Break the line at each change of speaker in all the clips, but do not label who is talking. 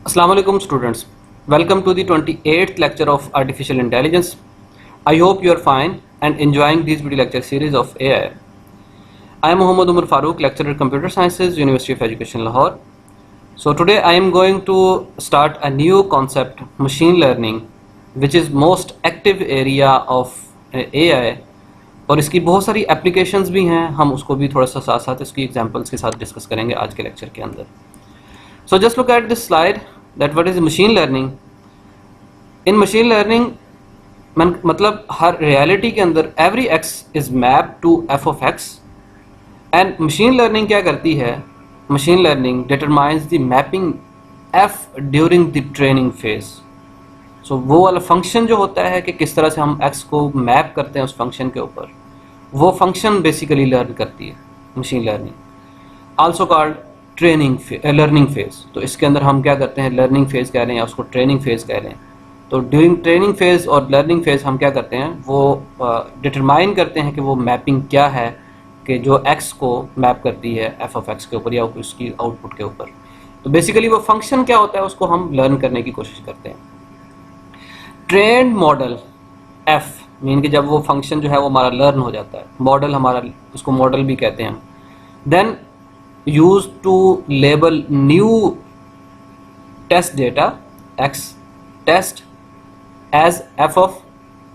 Assalamu alaikum students. Welcome to the 28th lecture of Artificial Intelligence. I hope you are fine and enjoying this video lecture series of AI. I am Muhammad Umar Farooq, lecturer Computer Sciences, University of Education Lahore. So today I am going to start a new concept, machine learning, which is most active area of AI. और इसकी बहुत सारी applications भी हैं, हम उसको भी थोड़ा सा साथ साथ इसकी एग्जांपल्स के साथ डिस्कस करेंगे आज के लेक्चर के अंदर. So just look at this slide that what is machine learning. In machine learning मतलब हर रियलिटी के अंदर every x is mapped to f of x and machine learning क्या करती है? Machine learning determines the mapping f during the training phase. So वो वाला function जो होता है कि किस तरह से हम x को मैप करते हैं उस फंक्शन के ऊपर, वो फंक्शन बेसिकली लर्न करती है machine learning. Also called learning phase. तो इसके अंदर हम क्या करते हैं, लर्निंग फेज कह लें या उसको ट्रेनिंग फेज कह लें. तो ड्यूरिंग ट्रेनिंग फेज और लर्निंग फेज हम क्या करते हैं, वो डिटरमाइन करते हैं कि वो मैपिंग क्या है कि जो x को मैप करती है f ऑफ x के ऊपर या उसकी आउटपुट के ऊपर. तो बेसिकली वो फंक्शन क्या होता है उसको हम लर्न करने की कोशिश करते हैं. ट्रेंड मॉडल f मीन कि जब वो फंक्शन जो है वो हमारा लर्न हो जाता है, मॉडल हमारा, उसको मॉडल भी कहते हैं हम. Then used to label new test data x test as f of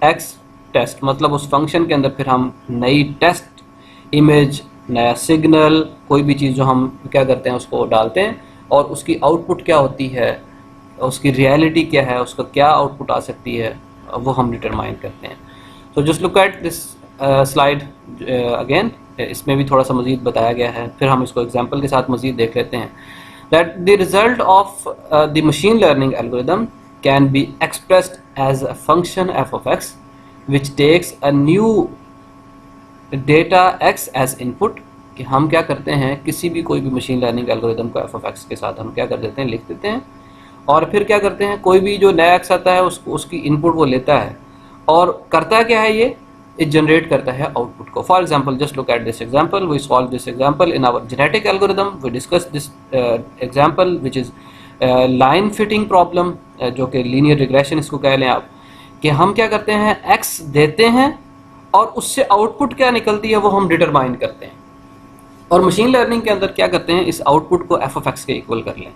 x test. मतलब उस फंक्शन के अंदर फिर हम नई टेस्ट इमेज, नया सिग्नल, कोई भी चीज़ जो हम क्या करते हैं उसको डालते हैं और उसकी आउटपुट क्या होती है, उसकी रियलिटी क्या है, उसका क्या आउटपुट आ सकती है, वो हम डिटरमाइन करते हैं. तो just look at this slide again. इसमें भी थोड़ा सा मज़ीद बताया गया है, फिर हम इसको एग्जांपल के साथ मज़ीद देख लेते हैं. That the result of the machine learning algorithm can be expressed as a function f of x which takes a new data x as input. कि हम क्या करते हैं, किसी भी कोई भी मशीन लर्निंग एल्गोरिदम को f of x के साथ हम क्या कर देते हैं, लिख देते हैं, और फिर क्या करते हैं, कोई भी जो नया x आता है उसकी इनपुट वो लेता है और करता क्या है, ये जनरेट करता है आउटपुट को. For example just look at this example. We solve this example in our genetic algorithm. We discuss this example which is line fitting problem, जो कि लीनियर रिग्रेशन इसको कह लें आप. कि हम क्या करते हैं, एक्स देते हैं और उससे आउटपुट क्या निकलती है वो हम डिटरमाइन करते हैं. और मशीन लर्निंग के अंदर क्या करते हैं, इस आउटपुट को f of x के इक्वल कर लें.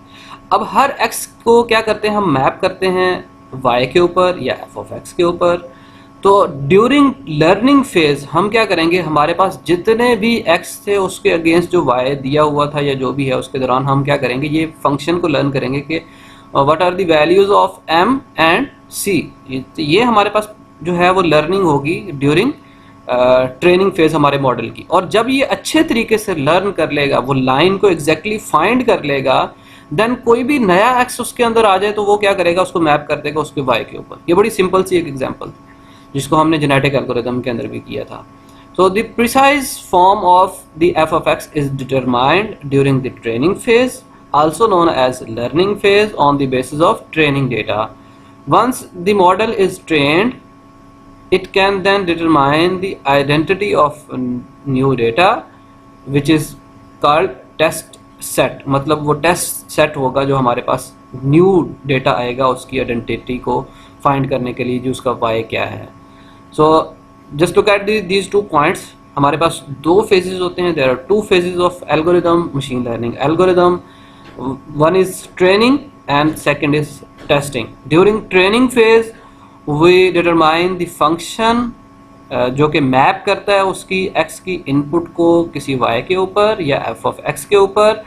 अब हर x को क्या करते हैं, हम मैप करते हैं y के ऊपर या f of x के ऊपर. तो ड्यूरिंग लर्निंग फेज हम क्या करेंगे, हमारे पास जितने भी x थे उसके अगेंस्ट जो y दिया हुआ था या जो भी है उसके दौरान हम क्या करेंगे, ये फंक्शन को लर्न करेंगे कि what are the values of m and c. ये हमारे पास जो है वो लर्निंग होगी ड्यूरिंग ट्रेनिंग फेज हमारे मॉडल की. और जब ये अच्छे तरीके से लर्न कर लेगा, वो लाइन को एग्जैक्टली फाइंड कर लेगा, देन कोई भी नया एक्स उसके अंदर आ जाए तो वो क्या करेगा, उसको मैप कर देगा उसके y के ऊपर. ये बड़ी सिंपल सी एक एग्जांपल जिसको हमने जेनेटिक एल्गोरिदम के अंदर भी किया था. So the precise form of the f of x is determined during the training phase, also known as learning phase, on the basis of training data. Once the model is trained, it can then determine the identity of new data which is called test set. मतलब वो test set होगा जो हमारे पास new data आएगा उसकी identity को find करने के लिए, जो उसका y क्या है. So just look at these two points. हमारे पास दो फेजेस होते हैं. There are two phases of algorithm, machine learning algorithm. One is training and second is testing. During training phase we determine the function जो कि map करता है उसकी x की इनपुट को किसी y के ऊपर या f of x के ऊपर.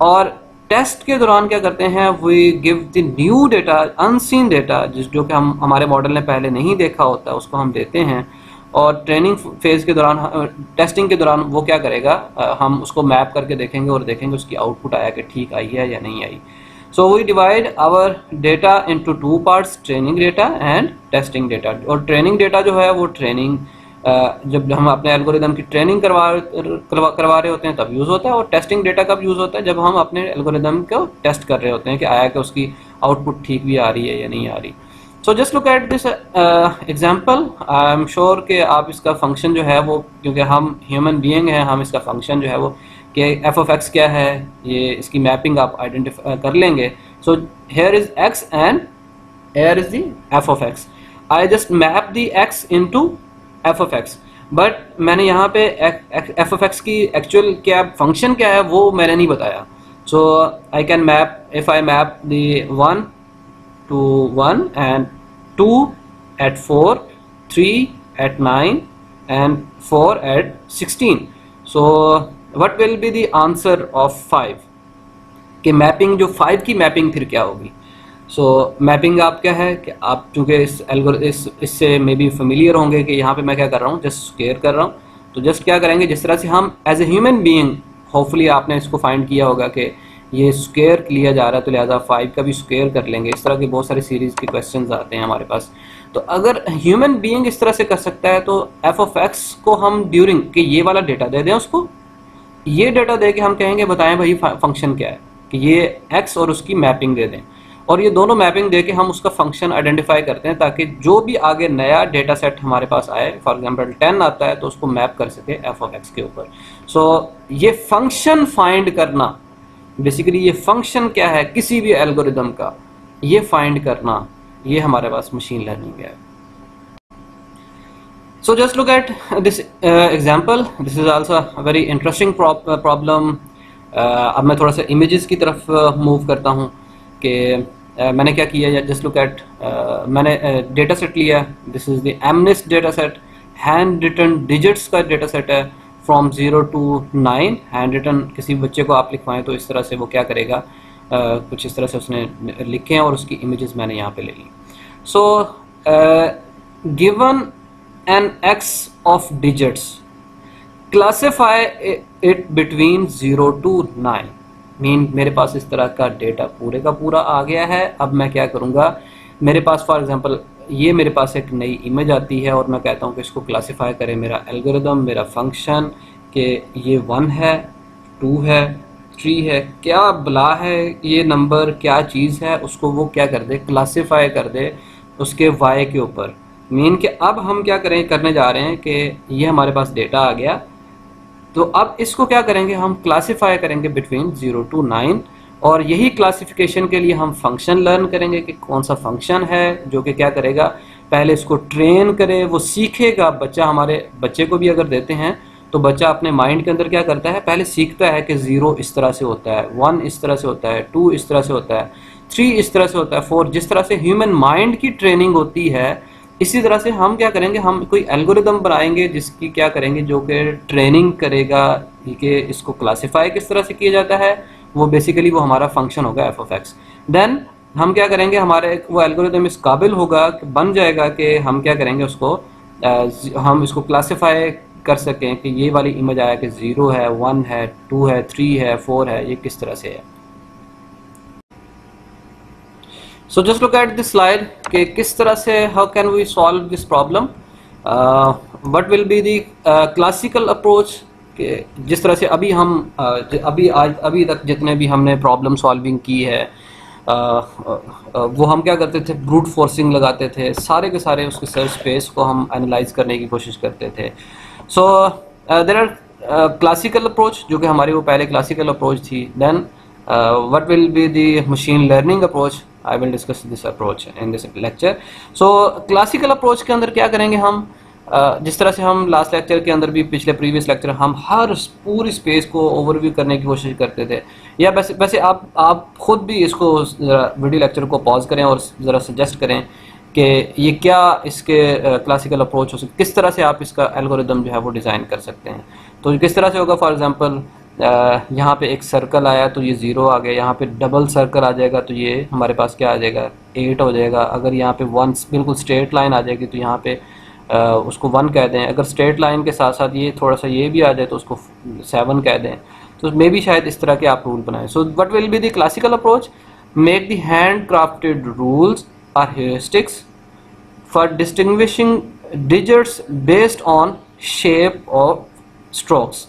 और टेस्ट के दौरान क्या करते हैं, we give the new data, unseen data, जो कि हम हमारे मॉडल ने पहले नहीं देखा होता उसको हम देते हैं. और ट्रेनिंग फेज के दौरान, टेस्टिंग के दौरान वो क्या करेगा, हम उसको मैप करके देखेंगे और देखेंगे उसकी आउटपुट आया कि ठीक आई है या नहीं आई. So we divide our data into two parts, training data and testing data. और training data जो है वो ट्रेनिंग, जब हम अपने एल्गोरिदम की ट्रेनिंग करवा रहे होते हैं तब यूज़ होता है. और टेस्टिंग डेटा कब यूज़ होता है, जब हम अपने एल्गोरिदम को टेस्ट कर रहे होते हैं कि आया कि उसकी आउटपुट ठीक भी आ रही है या नहीं आ रही. सो just look at this example. I am sure कि आप इसका फंक्शन जो है वो, क्योंकि हम ह्यूमन बीइंग हैं, हम इसका फंक्शन जो है वो कि एफ ऑफ एक्स क्या है, ये इसकी मैपिंग आप आइडेंटिफाई कर लेंगे. So here is X and here is the F of X. I just map the X into F of X, but मैंने यहाँ पे एफ ऑफ एक्स की एक्चुअल क्या फंक्शन क्या है वो मैंने नहीं बताया. So I can map, if I map the 1 to 1 and 2 at 4, 3 at 9 and 4 at 16. So what will be the answer of 5? कि मैपिंग जो 5 की मैपिंग फिर क्या होगी. सो मैपिंग आप क्या है कि आप चूँकि इससे मे बी फेमिलियर होंगे कि यहाँ पे मैं क्या कर रहा हूँ, जस्ट स्क्वायर कर रहा हूँ. तो जस्ट क्या करेंगे, जिस तरह से हम as a human being, hopefully आपने इसको फाइंड किया होगा कि ये स्क्वायर लिया जा रहा है तो लिहाजा 5 का भी स्क्वायर कर लेंगे. इस तरह के बहुत सारे सीरीज़ के क्वेश्चंस आते हैं हमारे पास. तो अगर ह्यूमन बीइंग इस तरह से कर सकता है तो एफ ऑफ एक्स को हम ड्यूरिंग कि ये वाला डेटा दे दें उसको, ये डेटा दे के हम कहेंगे बताएं भाई फंक्शन क्या है, कि ये एक्स और उसकी मैपिंग दे दें, और ये दोनों मैपिंग दे के हम उसका फंक्शन आइडेंटिफाई करते हैं ताकि जो भी आगे नया डेटा सेट हमारे पास आए, फॉर एग्जांपल 10 आता है तो उसको मैप कर सके एफ ऑफ एक्स के ऊपर. सो ये फंक्शन फाइंड करना, बेसिकली ये फंक्शन क्या है किसी भी एल्गोरिदम का, ये फाइंड करना, ये हमारे पास मशीन लर्निंग है. So just look at this example. This is also a very interesting problem. अब मैं थोड़ा सा इमेजेस की तरफ मूव करता हूँ कि मैंने क्या किया. जस्ट लुक एट, मैंने डेटा सेट लिया. This is the MNIST data set, handwritten digits का डेटा सेट है फ्रॉम 0 to 9. हैंड रिटन किसी बच्चे को आप लिखवाएं तो इस तरह से वो क्या करेगा, कुछ इस तरह से उसने लिखे हैं और उसकी इमेजेस मैंने यहाँ पे ले ली. So given an X of digits, classify it between 0 to 9. Mean मेरे पास इस तरह का डेटा पूरे का पूरा आ गया है. अब मैं क्या करूँगा, मेरे पास फॉर एग्जांपल ये मेरे पास एक नई इमेज आती है और मैं कहता हूँ कि इसको क्लासिफाई करे मेरा एल्गोरिदम, मेरा फंक्शन, कि ये 1 है, 2 है, 3 है, क्या बला है ये नंबर, क्या चीज़ है, उसको वो क्या कर दे, क्लासिफाई कर दे उसके वाई के ऊपर. मीन कि अब हम क्या करने जा रहे हैं कि ये हमारे पास डेटा आ गया, तो अब इसको क्या करेंगे, हम क्लासिफाई करेंगे बिटवीन 0 to 9. और यही क्लासिफिकेशन के लिए हम फंक्शन लर्न करेंगे कि कौन सा फंक्शन है जो कि क्या करेगा, पहले इसको ट्रेन करे, वो सीखेगा. बच्चा, हमारे बच्चे को भी अगर देते हैं तो बच्चा अपने माइंड के अंदर क्या करता है, पहले सीखता है कि 0 इस तरह से होता है, 1 इस तरह से होता है, 2 इस तरह से होता है, 3 इस तरह से होता है, 4. जिस तरह से ह्यूमन माइंड की ट्रेनिंग होती है, इसी तरह से हम क्या करेंगे, हम कोई एल्गोरिदम बनाएंगे जिसकी क्या करेंगे, जो कि ट्रेनिंग करेगा कि इसको क्लासिफाई किस तरह से किया जाता है. वो बेसिकली वो हमारा फंक्शन होगा एफ ऑफ एक्स. देन हम क्या करेंगे, हमारे वो एल्गोरिदम इस काबिल होगा, बन जाएगा कि हम क्या करेंगे उसको, हम इसको क्लासिफाई कर सकें कि ये वाली इमेज आया कि 0 है, 1 है, 2 है, 3 है, 4 है, ये किस तरह से है. So just look at this slide कि किस तरह से, how can we solve this problem, what will be the classical approach. कि जिस तरह से अभी हम अभी तक जितने भी हमने प्रॉब्लम सॉल्विंग की है, वो हम क्या करते थे, ब्रूट फोर्सिंग लगाते थे, सारे के सारे उसके सर्च स्पेस को हम एनालाइज करने की कोशिश करते थे. So there are classical approach जो कि हमारी वो पहले क्लासिकल अप्रोच थी. Then what will be the machine learning approach. I will discuss this approach in this lecture. So classical approach के अंदर क्या करेंगे हम, जिस तरह से हम लास्ट लेक्चर के अंदर भी, पिछले प्रीवियस लेक्चर, हम हर पूरी स्पेस को ओवरव्यू करने की कोशिश करते थे. या वैसे आप खुद भी इसको वीडियो लेक्चर को पॉज करें और ज़रा सजेस्ट करें कि ये क्या इसके क्लासिकल अप्रोच हो सकती, किस तरह से आप इसका एल्गोरिदम जो है वो डिज़ाइन कर सकते हैं. तो किस तरह से होगा, फॉर एग्जांपल यहाँ पे एक सर्कल आया तो ये 0 आ गया, यहाँ पे डबल सर्कल आ जाएगा तो ये हमारे पास क्या आ जाएगा, 8 हो जाएगा. अगर यहाँ पे 1 बिल्कुल स्ट्रेट लाइन आ जाएगी तो यहाँ पे उसको 1 कह दें. अगर स्ट्रेट लाइन के साथ साथ ये थोड़ा सा ये भी आ जाए तो उसको 7 कह दें. तो मे भी शायद इस तरह के आप रूल बनाएं. So what will be the classical approach, make the hand crafted rules or heuristics for distinguishing digits based on shape of strokes.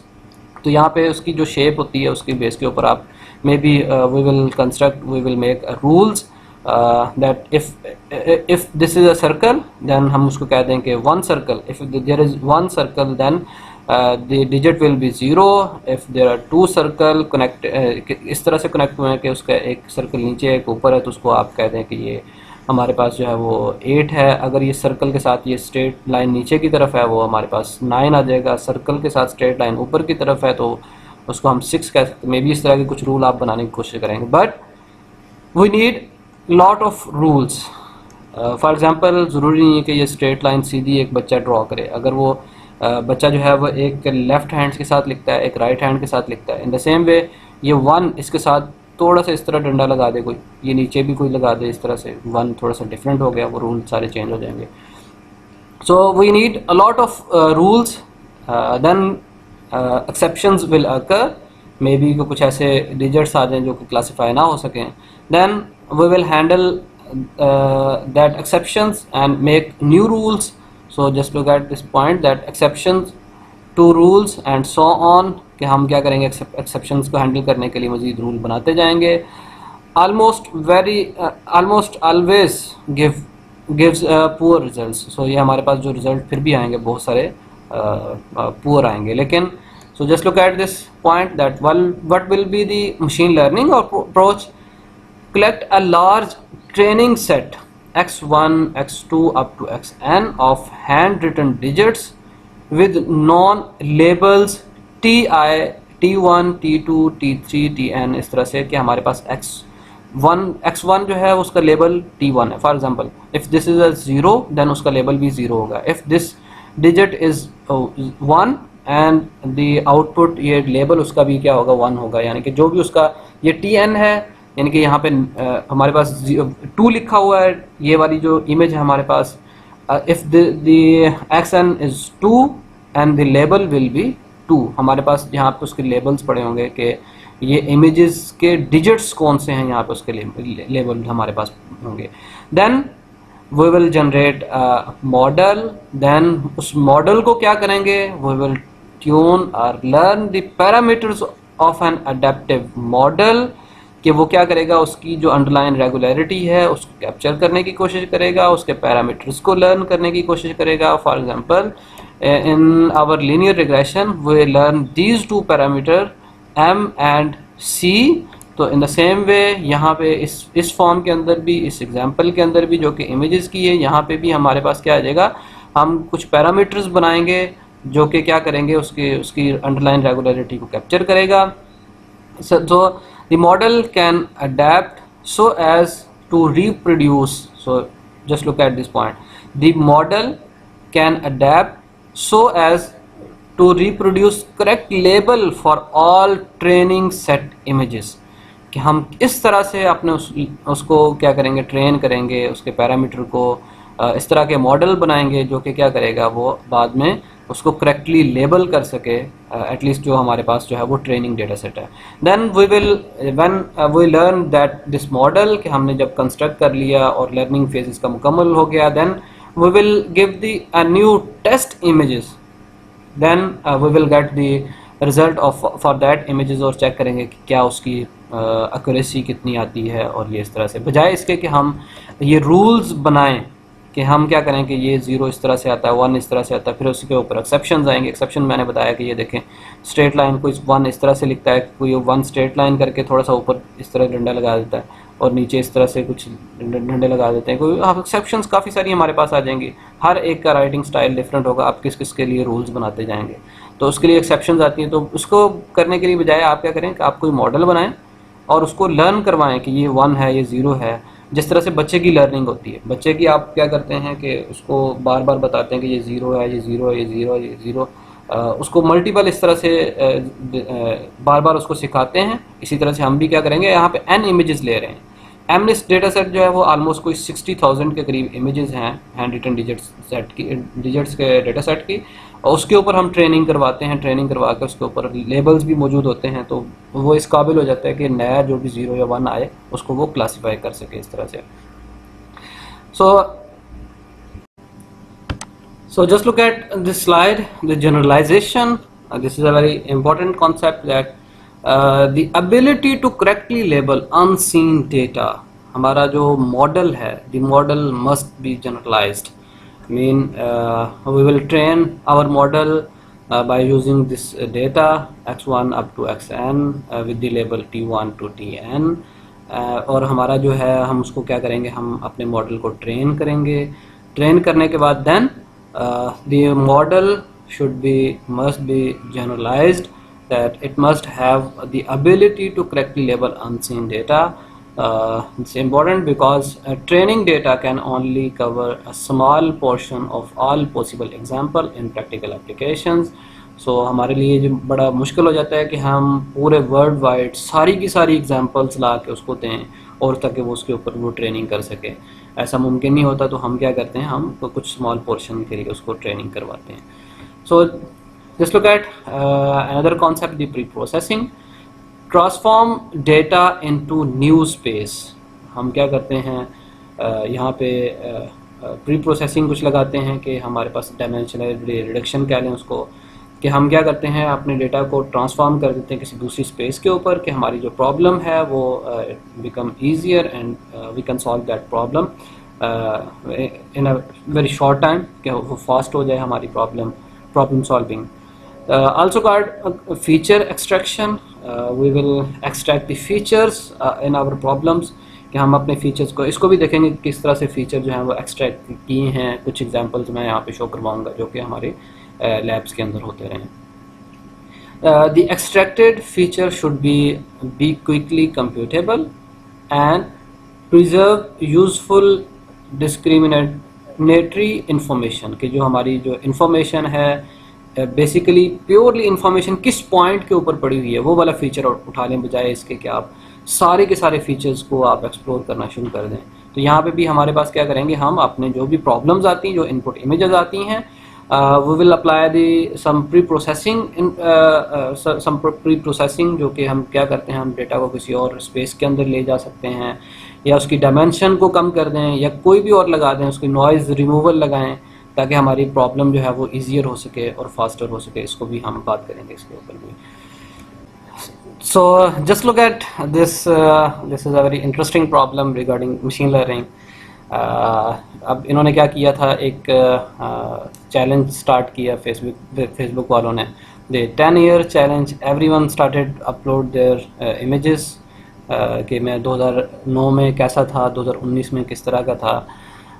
तो यहाँ पे उसकी जो शेप होती है उसकी बेस के ऊपर आप maybe we will make rules that if this is a circle then हम उसको कह दें कि 1 circle, if there is 1 circle then the digit will be 0 if there are two circle connect, इस तरह से कनेक्ट हुए हैं कि उसका एक सर्कल नीचे एक ऊपर है, तो उसको आप कहते हैं कि ये हमारे पास जो है वो 8 है। अगर ये सर्कल के साथ ये स्ट्रेट लाइन नीचे की तरफ है वो हमारे पास 9 आ जाएगा। सर्कल के साथ स्ट्रेट लाइन ऊपर की तरफ है तो उसको हम 6 कह सकते हैं। मे बी इस तरह के कुछ रूल आप बनाने की कोशिश करेंगे, but we need lot of rules. For example ज़रूरी नहीं है कि ये स्ट्रेट लाइन सीधी एक बच्चा ड्रॉ करे। अगर वो बच्चा जो है वो एक लेफ़्ट हैंड के साथ लिखता है, एक राइट हैंड के साथ लिखता है, इन द सेम वे ये 1 इसके साथ थोड़ा सा इस तरह डंडा लगा दे, कोई ये नीचे भी कोई लगा दे इस तरह से, 1 थोड़ा सा डिफरेंट हो गया, वो रूल सारे चेंज हो जाएंगे। So we need a lot of rules, then exceptions will occur. Maybe कुछ ऐसे डिजिट्स आ जाएं जो कि क्लासीफाई ना हो सकें, then we will handle that exceptions and make new rules. So just look at this point that exceptions to rules and so on, कि हम क्या करेंगे exceptions को handle करने के लिए मज़ीद रूल बनाते जाएंगे। almost always gives poor results. So ये हमारे पास जो result फिर भी आएंगे बहुत सारे poor आएंगे, लेकिन so just look at this point that what will be the machine learning approach. Collect a large training set x1 x2 up to xn of handwritten digits with non labels ti t1 t2 t3 tn, इस तरह से कि हमारे पास x1 जो है उसका label t1 है। For example if this is a 0 then उसका लेबल भी 0 होगा। If this digit is 1 and the output ये लेबल उसका भी क्या होगा 1 होगा, यानी कि जो भी उसका ये tn है, यानी कि यहाँ पे हमारे पास 2 लिखा हुआ है। ये वाली जो इमेज है हमारे पास, if the xn is 2 and the label will be 2, हमारे पास यहाँ पे उसके लेबल्स पड़े होंगे कि ये इमेजेस के डिजिट्स कौन से हैं, यहाँ पे उसके लेबल हमारे पास होंगे। Then we will generate model, then उस मॉडल को क्या करेंगे, वी विल ट्यून और learn the parameters of an adaptive model, कि वो क्या करेगा उसकी जो अंडरलाइन रेगुलरिटी है उसको कैप्चर करने की कोशिश करेगा, उसके पैरामीटर्स को लर्न करने की कोशिश करेगा। For example in our linear regression we learn these 2 parameter m and c। तो इन द सेम वे यहाँ पे इस फॉर्म के अंदर भी, इस एग्जांपल के अंदर भी जो कि इमेजेस की है, यहाँ पे भी हमारे पास क्या आ जाएगा, हम कुछ पैरामीटर्स बनाएंगे जो कि क्या करेंगे उसकी अंडरलाइन रेगुलरिटी को कैप्चर करेगा। So the model can adapt so as to reproduce. So just look at this point. The model can adapt so as to reproduce correct label for all training set images. कि हम इस तरह से अपने उसको क्या करेंगे, ट्रेन करेंगे, उसके पैरामीटर को इस तरह के मॉडल बनाएंगे जो कि क्या करेगा, वो बाद में उसको करेक्टली लेबल कर सके, एटलीस्ट जो हमारे पास जो है वो ट्रेनिंग डेटा सेट है। Then when we learn that this model, कि हमने जब कंस्ट्रक्ट कर लिया और लर्निंग फेज इसका मुकम्मल हो गया, then we will give the a new test images, then we will get the result of for that images और चेक करेंगे कि क्या उसकी एक्यूरेसी कितनी आती है। और ये इस तरह से, बजाय इसके कि हम ये रूल्स बनाएं कि हम क्या करें कि ये 0 इस तरह से आता है, 1 इस तरह से आता है, फिर उसके ऊपर एक्सेप्शन आएंगे। एक्सेप्शन मैंने बताया कि ये देखें स्ट्रेट लाइन को 1 इस तरह से लिखता है, कोई 1 स्ट्रेट लाइन करके थोड़ा सा ऊपर इस तरह डंडा लगा देता है और नीचे इस तरह से कुछ डंडे लगा देते हैं। कोई एक्सेप्शंस काफ़ी सारी हमारे पास आ जाएंगी, हर एक का राइटिंग स्टाइल डिफरेंट होगा, आप किस किस के लिए रूल्स बनाते जाएंगे, तो उसके लिए एक्सेप्शंस आती हैं। तो उसको करने के लिए बजाय आप क्या करें कि आप कोई मॉडल बनाएं और उसको लर्न करवाएं कि ये 1 है, ये 0 है। जिस तरह से बच्चे की लर्निंग होती है, बच्चे की आप क्या करते हैं कि उसको बार बार बताते हैं कि ये 0 है, ये 0 है, ये 0 है, ये 0, उसको मल्टीपल इस तरह से बार बार उसको सिखाते हैं। इसी तरह से हम भी क्या करेंगे, यहाँ पे n इमेजेस ले रहे हैं। एमलिस्ट डेटा सेट जो है वो ऑलमोस्ट कोई 60,000 के करीब इमेजेस हैं हैंड रिटन डिजिट्स के डेटा सेट की, और उसके ऊपर हम ट्रेनिंग करवाते हैं। ट्रेनिंग करवा के उसके ऊपर लेबल्स भी मौजूद होते हैं, तो वो इस काबिल हो जाता है कि नया जो भी 0 या 1 आए उसको वो क्लासीफाई कर सके इस तरह से। So just look at this slide, the generalization. This is a very important concept that the ability to correctly label unseen data. हमारा जो मॉडल है, the model must be generalized. I mean we will train our model by using this data x1 up to xn with the label t1 to tn। और हमारा जो है हम उसको क्या करेंगे, हम अपने मॉडल को ट्रेन करेंगे। ट्रेन करने के बाद then the model must be generalized, that it must have the ability to correctly label unseen data. It's important because training data can only cover a small portion of all possible example in practical applications. So हमारे लिए जो बड़ा मुश्किल हो जाता है कि हम पूरे वर्ल्ड वाइड सारी की सारी एग्जांपल्स ला के उसको दें और ताकि वो उसके ऊपर वो ट्रेनिंग कर सके। ऐसा मुमकिन नहीं होता, तो हम क्या करते हैं, हम तो कुछ स्मॉल पोर्शन के लिए उसको ट्रेनिंग करवाते हैं। सो just look at another concept, the pre processing. Transform data into new space. हम क्या करते हैं, यहाँ पे प्री प्रोसेसिंग कुछ लगाते हैं कि हमारे पास डायमेंशनल रिडक्शन कह लें उसको, कि हम क्या करते हैं अपने डेटा को ट्रांसफॉर्म कर देते हैं किसी दूसरी स्पेस के ऊपर, कि हमारी जो प्रॉब्लम है वो become easier and we can solve that problem in a very short time, कि वो फास्ट हो जाए हमारी problem solving. Also called feature extraction. We will extract the features in our problems, कि हम अपने फीचर्स को, इसको भी देखेंगे किस तरह से फीचर जो हैं वो एक्सट्रैक्ट किए हैं। कुछ एग्जांपल्स मैं यहाँ पे शो करवाऊँगा जो कि हमारे लैब्स के अंदर होते रहें। The extracted feature should be quickly computable and preserve useful discriminatory information, कि जो हमारी जो इंफॉर्मेशन है बेसिकली प्योरली इंफॉर्मेशन किस पॉइंट के ऊपर पड़ी हुई है वो वाला फीचर उठा लें, बजाय इसके कि आप सारे के सारे फीचर्स को आप एक्सप्लोर करना शुरू कर दें। तो यहाँ पे भी हमारे पास क्या करेंगे, हम अपने जो भी प्रॉब्लम्स आती हैं, जो इनपुट इमेजेस आती हैं, we will apply some pre-processing जो कि हम क्या करते हैं, हम डेटा को किसी और स्पेस के अंदर ले जा सकते हैं, या उसकी डायमेंशन को कम कर दें, या कोई भी और लगा दें, उसकी नॉइज़ रिमूवल लगाएं, ताकि हमारी प्रॉब्लम जो है वो ईजियर हो सके और फास्टर हो सके। इसको भी हम बात करेंगे इसके ऊपर भी। So just look at this is a very interesting problem regarding machine learning। अब इन्होंने क्या किया था, एक चैलेंज स्टार्ट किया फेसबुक वालों ने, the 10-year challenge. Everyone started upload their images, कि मैं 2009 में कैसा था, 2019 में किस तरह का था।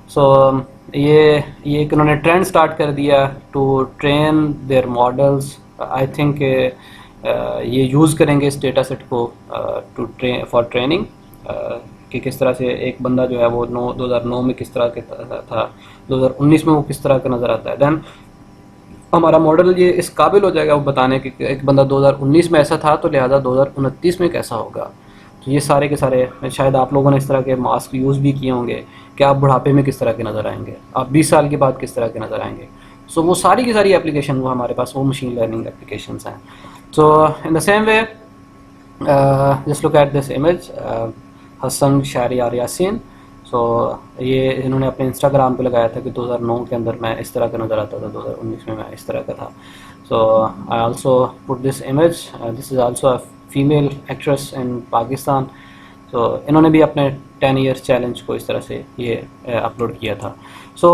सो ये एक इन्होंने ट्रेंड स्टार्ट कर दिया to train their models. I think ये यूज़ करेंगे इस डेटा सेट को फॉर ट्रेनिंग, कि किस तरह से एक बंदा जो है वो 2009 में किस तरह का था, 2019 में वो किस तरह का नज़र आता है। देन हमारा मॉडल ये इस काबिल हो जाएगा वो बताने कि एक बंदा 2019 में ऐसा था, तो लिहाजा 2029 में कैसा होगा। तो ये सारे के सारे, शायद आप लोगों ने इस तरह के मास्क यूज़ भी किए होंगे, कि आप बुढ़ापे में किस तरह के नज़र आएंगे, आप 20 साल के बाद किस तरह के नज़र आएंगे। सो वो सारी की सारी एप्लीकेशन वो हमारे पास वो मशीन लर्निंग एप्लीकेशंस हैं। So in the same way just look at this image, Hasan Shahriyar Yasin. So ये इन्होंने अपने इंस्टाग्राम पे लगाया था कि 2009 के अंदर मैं इस तरह का नज़र आता था, 2019 में मैं इस तरह का था। So I also put this image, this is also a female actress in Pakistan. So इन्होंने भी अपने 10-year चैलेंज को इस तरह से ये अपलोड किया था। सो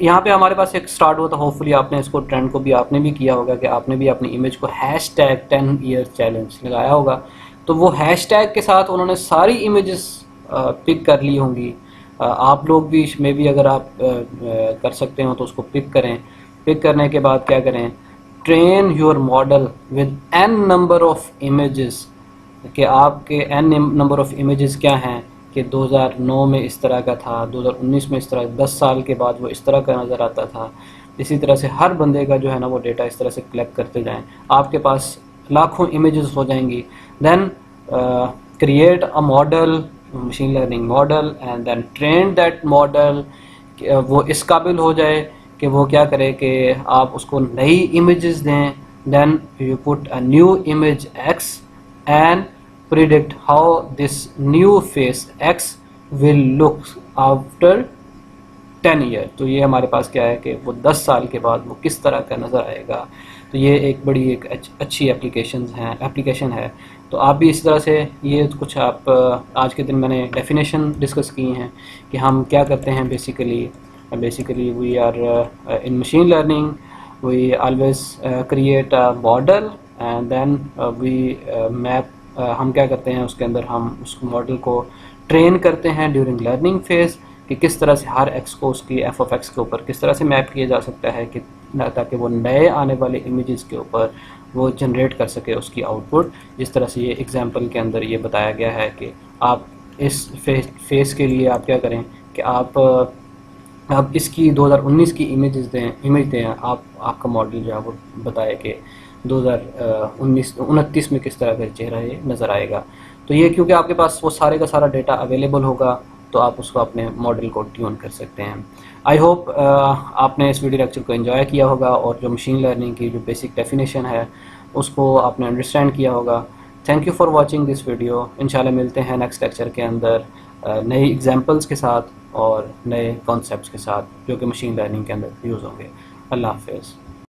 यहाँ पे हमारे पास एक स्टार्ट हुआ था। होपफुली आपने इसको ट्रेंड को भी आपने भी किया होगा, कि आपने भी अपनी इमेज को #10-year चैलेंज लगाया होगा। तो वो हैशटैग के साथ उन्होंने सारी इमेजेस पिक कर ली होंगी। आप लोग भी में भी अगर आप कर सकते हो तो उसको पिक करें। पिक करने के बाद क्या करें, train your model with n number of images, कि आपके n नंबर ऑफ इमेजेस क्या हैं, कि 2009 में इस तरह का था, 2019 में इस तरह, 10 साल के बाद वो इस तरह का नज़र आता था। इसी तरह से हर बंदे का जो है ना वो डेटा इस तरह से कलेक्ट करते जाएं, आपके पास लाखों इमेजेस हो जाएंगी। Then create a model, machine learning model, and then train that model, वो इस काबिल हो जाए कि वो क्या करे कि आप उसको नई इमेजेस दें। Then you put a new image x and predict how this new face x will look after 10 year। तो ये हमारे पास क्या है कि वो 10 साल के बाद वो किस तरह का नज़र आएगा। तो ये एक बड़ी एक अच्छी एप्लीकेशन है। तो आप भी इस तरह से ये कुछ आप आज के दिन मैंने डेफिनेशन डिस्कस की हैं कि हम क्या करते हैं। Basically we are in machine learning we always create a model and then we map हम क्या करते हैं उसके अंदर हम उस मॉडल को ट्रेन करते हैं ड्यूरिंग लर्निंग फेज़ कि किस तरह से हर एक्स को उसकी एफ ऑफ एक्स के ऊपर किस तरह से मैप किया जा सकता है कि ताकि वो नए आने वाले इमेजेस के ऊपर वो जनरेट कर सके उसकी आउटपुट। जिस तरह से ये एग्जांपल के अंदर ये बताया गया है कि आप इस फेस के लिए आप क्या करें कि आप इसकी 2019 की इमेज दें आप आपका मॉडल जो है वो बताए कि 2029 में किस तरह का चेहरा ये नज़र आएगा। तो ये क्योंकि आपके पास वो सारे का सारा डेटा अवेलेबल होगा तो आप उसको अपने मॉडल को ट्यून कर सकते हैं। आई होप आपने इस वीडियो लेक्चर को एंजॉय किया होगा और जो मशीन लर्निंग की जो बेसिक डेफिनेशन है उसको आपने अंडरस्टैंड किया होगा। Thank you for watching this video. इंशाल्लाह मिलते हैं नेक्स्ट लेक्चर के अंदर नई एग्जांपल्स के साथ और नए कॉन्सेप्ट्स के साथ जो कि मशीन लर्निंग के अंदर यूज़ होंगे। अल्लाह हाफ़िज़।